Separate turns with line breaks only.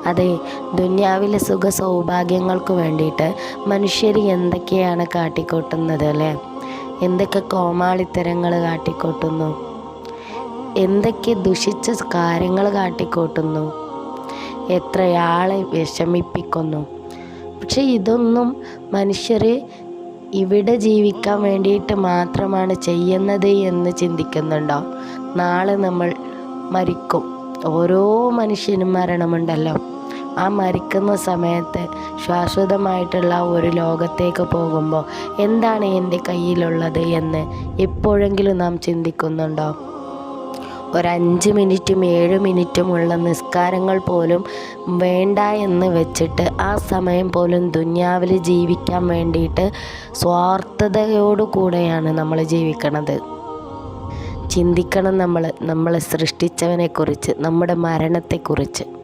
അതെ, ദുന്യാവിലെ സുഖ സൗഭാഗ്യങ്ങൾക്ക് വേണ്ടിയിട്ട് മനുഷ്യർ എന്തൊക്കെയാണ് കാട്ടിക്കൂട്ടുന്നത് അല്ലേ? എന്തൊക്കെ കോമാളിത്തരങ്ങൾ കാട്ടിക്കൂട്ടുന്നു, എന്തൊക്കെ ദുഷിച്ച കാര്യങ്ങൾ കാട്ടിക്കൂട്ടുന്നു, എത്രയാളെ വിഷമിപ്പിക്കുന്നു. പക്ഷെ ഇതൊന്നും മനുഷ്യർ ഇവിടെ ജീവിക്കാൻ വേണ്ടിയിട്ട് മാത്രമാണ് ചെയ്യുന്നത് എന്ന് ചിന്തിക്കുന്നുണ്ടോ? നാളെ നമ്മൾ മരിക്കും. ഓരോ മനുഷ്യനും മരണമുണ്ടല്ലോ. ആ മരിക്കുന്ന സമയത്ത് ശാശ്വതമായിട്ടുള്ള ഒരു ലോകത്തേക്ക് പോകുമ്പോൾ എന്താണ് എൻ്റെ കയ്യിലുള്ളത് എന്ന് എപ്പോഴെങ്കിലും നാം ചിന്തിക്കുന്നുണ്ടോ? ഒരു 5 മിനിറ്റും 7 മിനിറ്റുമുള്ള നിസ്കാരങ്ങൾ പോലും വേണ്ട എന്ന് വെച്ചിട്ട് ആ സമയം പോലും ദുന്യാവിൽ ജീവിക്കാൻ വേണ്ടിയിട്ട് സ്വാർത്ഥതയോടു കൂടെയാണ് നമ്മൾ ജീവിക്കണത്. ചിന്തിക്കണം നമ്മളെ സൃഷ്ടിച്ചവനെക്കുറിച്ച്, നമ്മുടെ മരണത്തെക്കുറിച്ച്.